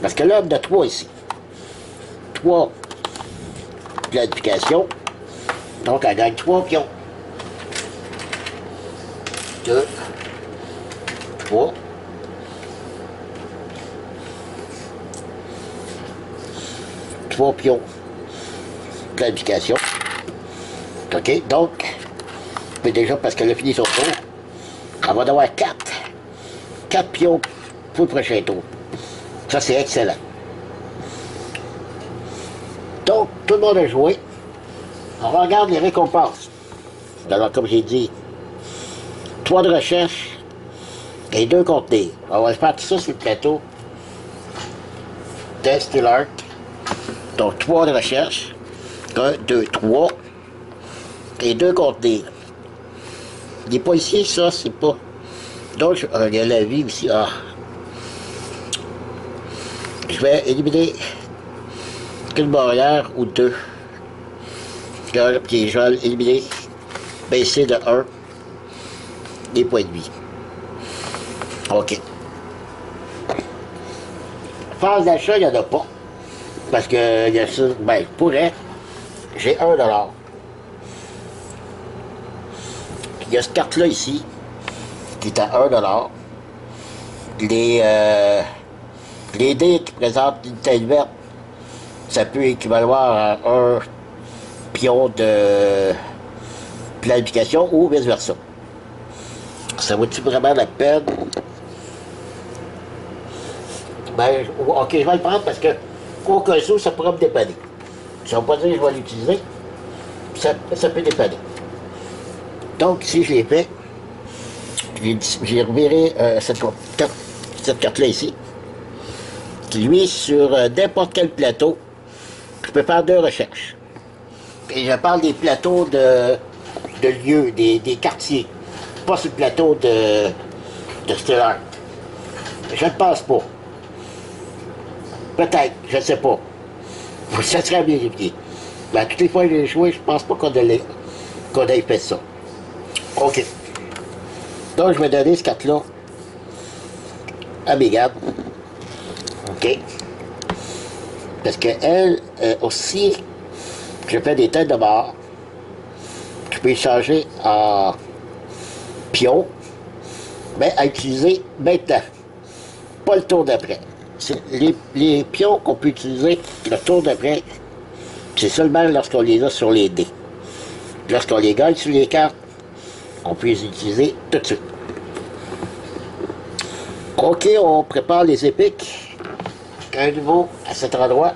Parce que là, on a 3 ici. 3 planifications. Donc, elle gagne 3 pions. 2, 3. Trois pions. Planification. OK, donc, mais déjà, parce qu'elle a fini son tour, elle va en avoir 4. 4 pions pour le prochain tour. Ça, c'est excellent. Donc, tout le monde a joué. On regarde les récompenses. Alors, comme j'ai dit, 3 de recherche et 2 contenus. On va faire tout ça sur le plateau de Steel Art. Donc, 3 de recherche. 1, 2, 3. Et 2 contenus. Les policiers, ça, c'est pas... Donc, il y a la vie aussi. Ah. Je vais éliminer une barrière ou 2. Puis je vais éliminer, baisser de 1 les points de vie. OK. Phase d'achat, il n'y en a pas. Parce que, il y a ça, ben, je pourrais. J'ai 1 $. Il y a cette carte-là ici, qui est à 1 $. Les dés qui présentent une tête verte, ça peut équivaloir à un pion de planification ou vice-versa. Ça vaut-tu vraiment la peine? Ben, ok, je vais le prendre parce que, au cas où, ça pourra me dépanner. Ça ne veut pas dire que je vais l'utiliser, ça peut dépanner. Donc, si je l'ai fait, j'ai reviré cette carte-là ici, qui lui, sur n'importe quel plateau, je peux faire 2 recherches. Et je parle des plateaux de lieux, des quartiers, pas sur le plateau de Steel Art. Je ne pense pas. Peut-être, je ne sais pas. Ça serait à vérifier. Mais toutes les fois que j'ai joué, je pense pas qu'on ait fait ça. OK. Donc, je vais donner ce carte-là à Mégane. OK. Parce qu'elle aussi, je fais des têtes de mort. Je peux changer en pion, mais à utiliser maintenant. Pas le tour d'après. Les pions qu'on peut utiliser le tour d'après, c'est seulement lorsqu'on les a sur les dés. Lorsqu'on les gagne sur les cartes, on peut les utiliser tout de suite. OK, on prépare les épiques. Un nouveau à cet endroit.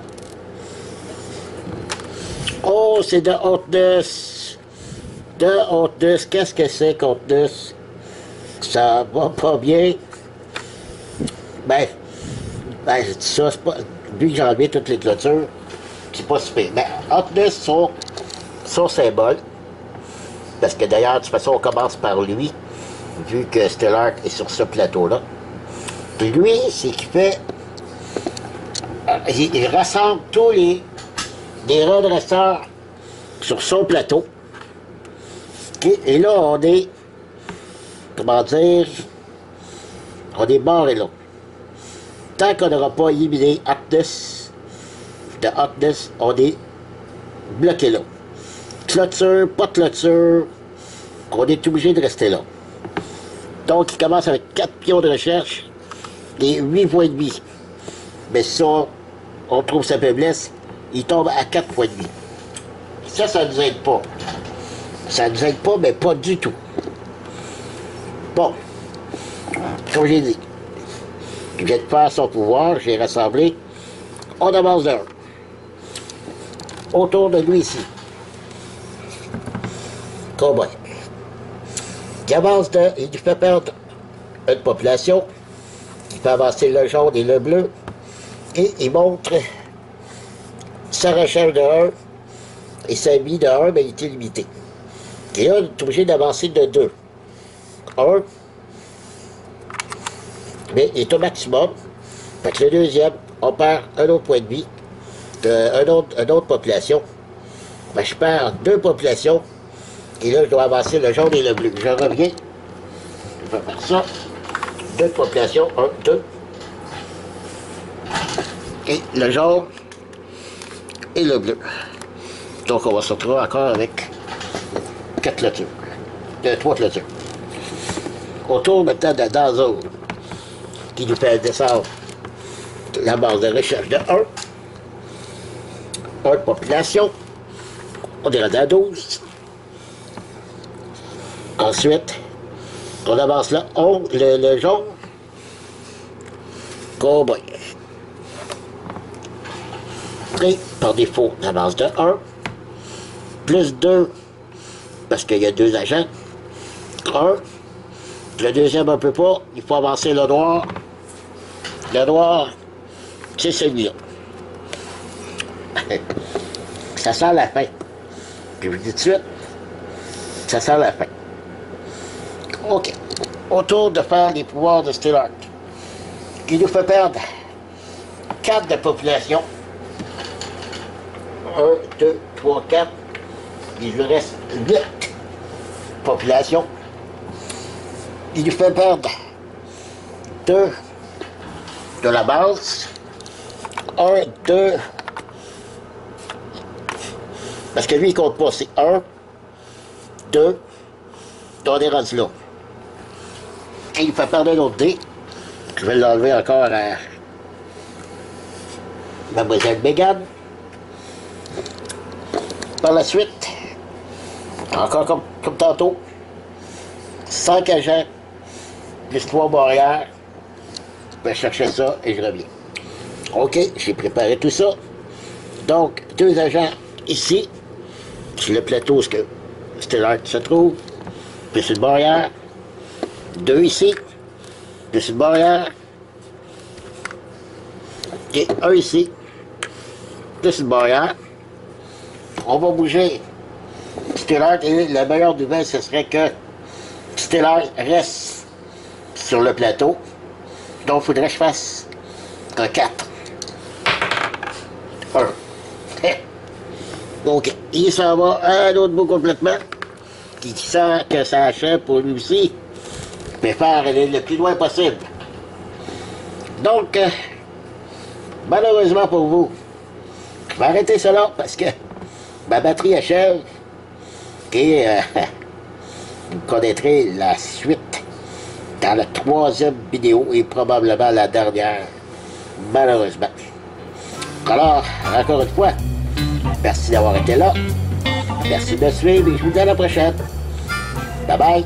Oh, c'est de Hotness. De Hotness. Qu'est-ce que c'est qu'Hotness? Ça va pas bien. Ben, ça, c'est pas... Vu que j'ai enlevé toutes les clôtures, c'est pas super. Mais Hotness, son symbole, parce que d'ailleurs, de toute façon, on commence par lui, vu que Steel Art est sur ce plateau-là. Puis lui, c'est qu'il fait... Il rassemble tous les redresseurs sur son plateau. Okay? Et là, on est... Comment dire... On est barré là. Tant qu'on n'aura pas éliminé Hotness, de Hotness, on est bloqué là. Clôture, pas de clôture, on est obligé de rester là. Donc, il commence avec 4 pions de recherche et 8 points de vie. Mais ça, on trouve sa faiblesse, il tombe à 4 points de vie. Ça ne nous aide pas. Ça ne nous aide pas, mais pas du tout. Bon, comme j'ai dit, je viens de faire son pouvoir, j'ai rassemblé. On avance d'un. Autour de lui ici. Cowboy. Il avance de. Il fait perdre une population. Il fait avancer le jaune et le bleu. Et il montre sa recherche de 1 et sa vie de 1, mais il est limité. Et là, on est obligé d'avancer de 2. 1. Mais il est au maximum. Fait que le deuxième, on perd un autre point de vie, une autre population. Ben, je perds 2 populations. Et là, je dois avancer le jaune et le bleu. Je reviens. Je vais faire ça. 2 populations. 1, 2. Et le jaune et le bleu. Donc, on va se retrouver encore avec 4 clôtures. 3 clôtures. Autour maintenant de la zone qui nous fait descendre la base de recherche de 1. 1 population. On est rendu à 12. Ensuite, on avance là. Le jaune. Cowboy. Et par défaut, on avance de 1. Plus 2. Parce qu'il y a 2 agents. 1. Le deuxième, on ne peut pas. Il faut avancer le noir. Le noir, c'est celui-là. Ça sent la fin. Puis je vous dis tout de suite, ça sent la fin. OK. Autour de faire les pouvoirs de Steelheart, qui nous fait perdre 4 de population. 1, 2, 3, 4. Il nous reste 8 populations. Il nous fait perdre 2 de la base. 1, 2. Parce que lui, il compte pas. C'est 1, 2. On est rendu là. Et il fait perdre un autre dé. Je vais l'enlever encore à Mademoiselle Mégane. Par la suite, encore comme tantôt, 5 agents, plus 3 barrières. Je vais chercher ça et je reviens. OK, j'ai préparé tout ça. Donc, 2 agents ici, sur le plateau où Steelheart se trouve, plus une barrière. 2 ici, plus une barrière. Et 1 ici, plus une barrière. On va bouger Steelheart et la meilleure nouvelle, ce serait que Steelheart reste sur le plateau. Donc, il faudrait que je fasse un 4. 1. Donc, il s'en va à l'autre bout complètement. Qui sent que ça achève pour lui aussi. Mais faire aller le plus loin possible. Donc, malheureusement pour vous, je vais arrêter cela parce que ma batterie achève. Et vous connaîtrez la suite dans la 3e vidéo et probablement la dernière, malheureusement. Alors, encore une fois, merci d'avoir été là. Merci de suivre et je vous dis à la prochaine. Bye bye.